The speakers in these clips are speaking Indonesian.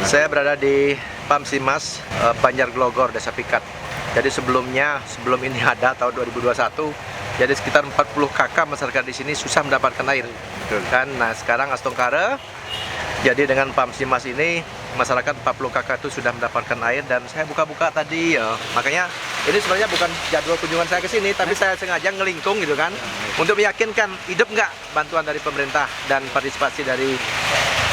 Saya berada di Pamsimas, Banjarglogor, Desa Pikat. Jadi sebelum ini ada tahun 2021, jadi sekitar 40 kakak masyarakat di sini susah mendapatkan air. Kan? Nah sekarang Astungkara, jadi dengan Pamsimas ini masyarakat 40 kakak itu sudah mendapatkan air dan saya buka-buka tadi ya. Makanya ini sebenarnya bukan jadwal kunjungan saya ke sini, tapi saya sengaja ngelingkung gitu kan, untuk meyakinkan hidup nggak bantuan dari pemerintah dan partisipasi dari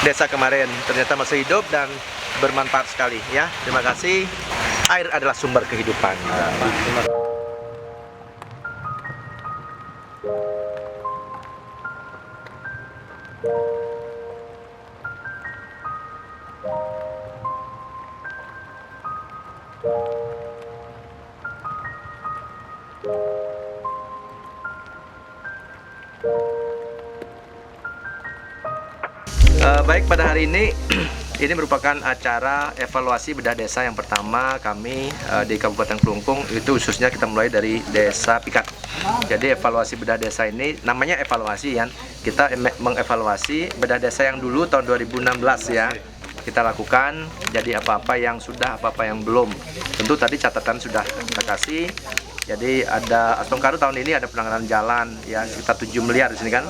desa kemarin. Ternyata masih hidup dan bermanfaat sekali ya. Terima kasih. Air adalah sumber kehidupan. Baik, pada hari ini ini merupakan acara evaluasi bedah desa yang pertama kami di Kabupaten Kelungkung. Itu khususnya kita mulai dari Desa Pikat. Jadi evaluasi bedah desa ini namanya evaluasi ya. Kita mengevaluasi bedah desa yang dulu tahun 2016 ya. Kita lakukan, jadi apa-apa yang sudah, apa-apa yang belum. Tentu tadi catatan sudah kita kasih. Jadi ada Astungkara tahun ini ada penanganan jalan ya sekitar 7 miliar di sini kan.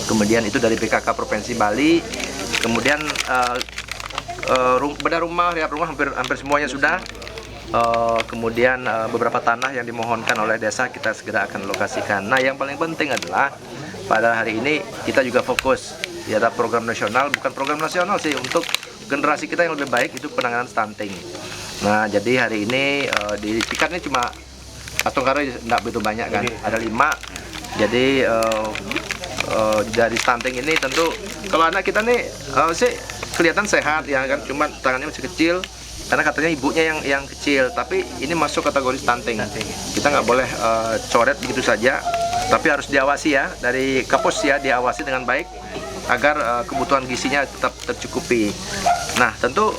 Kemudian itu dari PKK Provinsi Bali. Kemudian bedah rumah, lihat rumah hampir semuanya sudah. Kemudian beberapa tanah yang dimohonkan oleh desa kita segera akan lokasikan. Nah, yang paling penting adalah pada hari ini kita juga fokus ya, ada program nasional, bukan program nasional sih, untuk generasi kita yang lebih baik, itu penanganan stunting. Nah, jadi hari ini di Pikat ini cuma Astungkara tidak begitu banyak kan, ada 5. Jadi dari stunting ini tentu kalau anak kita nih sih kelihatan sehat ya kan, cuma tangannya masih kecil karena katanya ibunya yang kecil, tapi ini masuk kategori stunting. Kita nggak boleh coret begitu saja, tapi harus diawasi ya dari Kapus ya, diawasi dengan baik agar kebutuhan gizinya tetap tercukupi. Nah tentu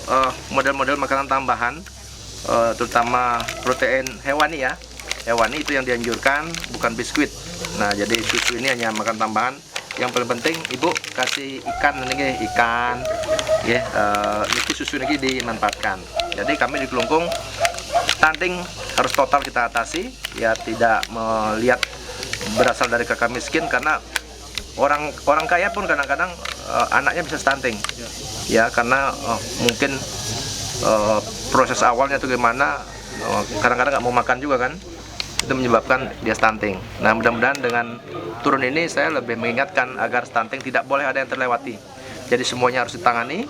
model-model makanan tambahan terutama protein hewani ya, hewani itu yang dianjurkan, bukan biskuit. Nah jadi susu ini hanya makan tambahan. Yang paling penting ibu kasih ikan ini, ikan ya, ini susu ini dimanfaatkan. Jadi kami di Kelungkung stunting harus total kita atasi ya, tidak melihat berasal dari kakak miskin, karena orang kaya pun kadang-kadang anaknya bisa stunting ya, karena mungkin proses awalnya itu gimana, kadang-kadang nggak mau makan juga kan, itu menyebabkan dia stunting. Nah mudah-mudahan dengan turun ini saya lebih mengingatkan agar stunting tidak boleh ada yang terlewati. Jadi semuanya harus ditangani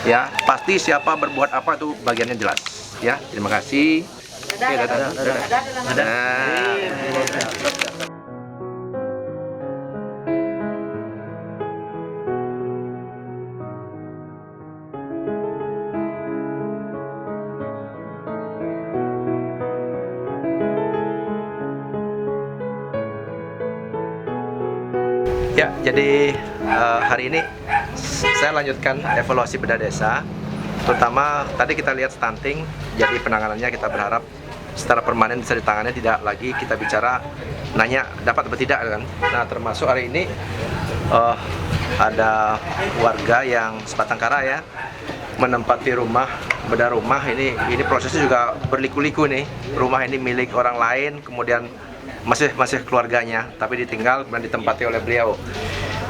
ya, pasti siapa berbuat apa itu bagiannya jelas ya. Terima kasih. Ya, jadi hari ini saya lanjutkan evaluasi bedah desa. Terutama tadi kita lihat stunting, jadi penanganannya kita berharap secara permanen bisa ditangani, tidak lagi kita bicara nanya dapat atau tidak kan. Nah, termasuk hari ini ada warga yang sebatang kara ya menempati rumah, bedah rumah ini prosesnya juga berliku-liku nih. Rumah ini milik orang lain, kemudian masih keluarganya, tapi ditinggal dan ditempati oleh beliau.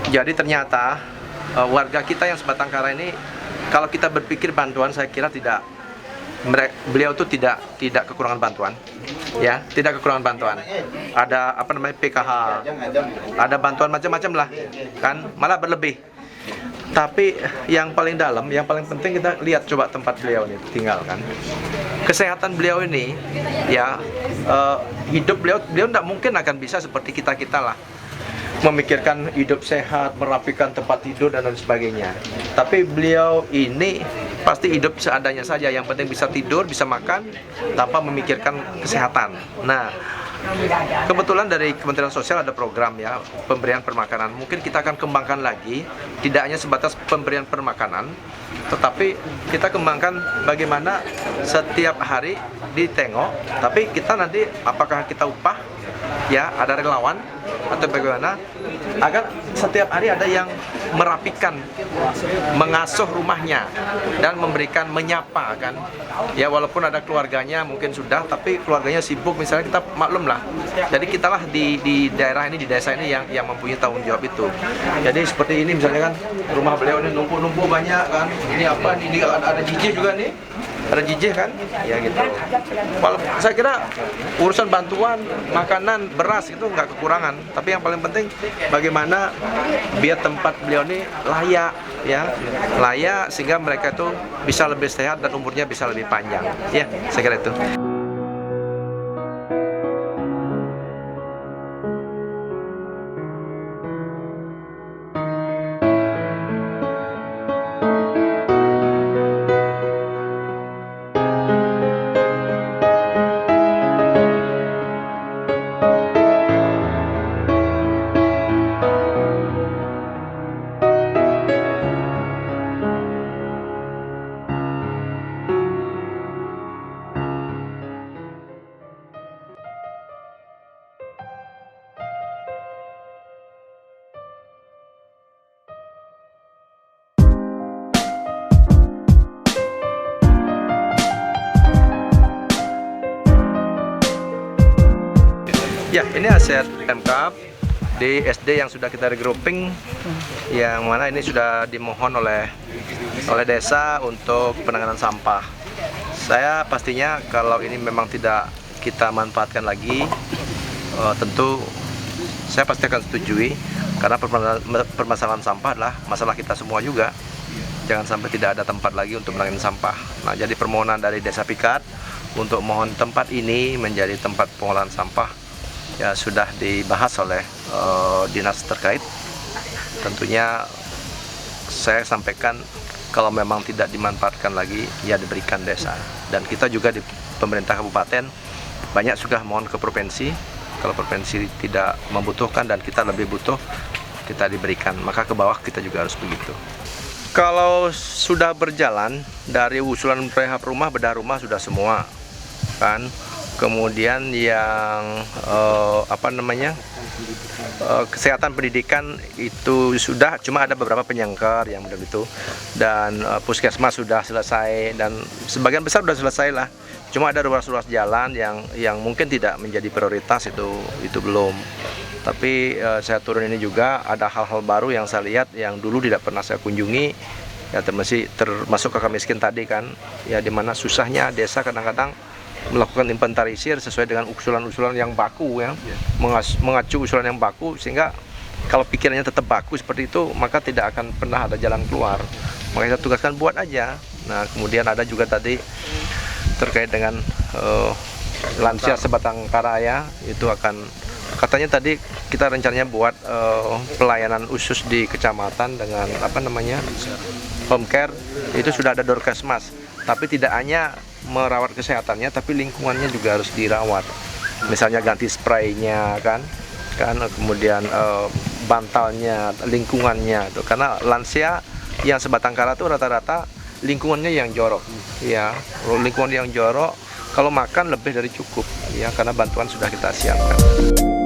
Jadi ternyata warga kita yang sebatang kara ini, kalau kita berpikir bantuan, saya kira beliau tuh tidak kekurangan bantuan, ya, tidak kekurangan bantuan. Ada apa namanya PKH, ada bantuan macam-macam lah, kan, malah berlebih. Tapi yang paling dalam, yang paling penting kita lihat coba tempat beliau ini tinggal kan. Kesehatan beliau ini ya, hidup beliau tidak mungkin akan bisa seperti kita lah, memikirkan hidup sehat, merapikan tempat tidur dan lain sebagainya. Tapi beliau ini pasti hidup seadanya saja, yang penting bisa tidur, bisa makan tanpa memikirkan kesehatan. Nah, kebetulan dari Kementerian Sosial ada program ya, pemberian permakanan. Mungkin kita akan kembangkan lagi, tidak hanya sebatas pemberian permakanan, tetapi kita kembangkan bagaimana setiap hari ditengok, tapi kita nanti apakah kita upah ya, ada relawan atau bagaimana, agar setiap hari ada yang merapikan, mengasuh rumahnya dan menyapa kan. Ya walaupun ada keluarganya mungkin sudah, tapi keluarganya sibuk misalnya, kita maklum lah. Jadi kitalah di daerah ini, di desa ini yang mempunyai tanggung jawab itu. Jadi seperti ini misalnya kan, rumah beliau ini numpuk-numpuk banyak kan. Ini apa? Ini ada jijih juga nih. Ada jijih kan? Ya gitu. Walaupun saya kira urusan bantuan, makanan, beras itu nggak kekurangan. Tapi yang paling penting bagaimana biar tempat beliau ini layak, ya, layak sehingga mereka itu bisa lebih sehat dan umurnya bisa lebih panjang. Ya, saya kira itu. Ya, ini hasil Pemkab di SD yang sudah kita regrouping, yang mana ini sudah dimohon oleh desa untuk penanganan sampah. Saya pastinya kalau ini memang tidak kita manfaatkan lagi, tentu saya pasti akan setujui, karena permasalahan sampah adalah masalah kita semua juga. Jangan sampai tidak ada tempat lagi untuk menangani sampah. Nah, jadi permohonan dari Desa Pikat untuk mohon tempat ini menjadi tempat pengolahan sampah ya sudah dibahas oleh dinas terkait. Tentunya saya sampaikan kalau memang tidak dimanfaatkan lagi ya diberikan desa, dan kita juga di pemerintah kabupaten banyak sudah mohon ke provinsi. Kalau provinsi tidak membutuhkan dan kita lebih butuh, kita diberikan, maka ke bawah kita juga harus begitu. Kalau sudah berjalan dari usulan rehab rumah, bedah rumah sudah semua kan. Kemudian yang kesehatan pendidikan itu sudah, cuma ada beberapa penyangkar yang belum itu, dan puskesmas sudah selesai dan sebagian besar sudah selesai lah. Cuma ada ruas-ruas jalan yang mungkin tidak menjadi prioritas, itu belum. Tapi saya turun ini juga ada hal-hal baru yang saya lihat yang dulu tidak pernah saya kunjungi, ya termasuk kakak miskin tadi kan, ya dimana susahnya desa kadang-kadang melakukan inventarisir sesuai dengan usulan-usulan yang baku, ya, mengacu usulan yang baku, sehingga kalau pikirannya tetap baku seperti itu maka tidak akan pernah ada jalan keluar. Makanya saya tugaskan buat aja. Nah, kemudian ada juga tadi terkait dengan lansia sebatang kara, ya, itu akan, katanya tadi kita rencananya buat pelayanan khusus di kecamatan dengan home care. Itu sudah ada Dorkesmas, tapi tidak hanya merawat kesehatannya, tapi lingkungannya juga harus dirawat. Misalnya ganti spraynya kan, kemudian bantalnya, lingkungannya tuh. Karena lansia yang sebatang kara tuh rata-rata lingkungannya yang jorok, ya, lingkungan yang jorok. Kalau makan lebih dari cukup, ya, karena bantuan sudah kita siapkan.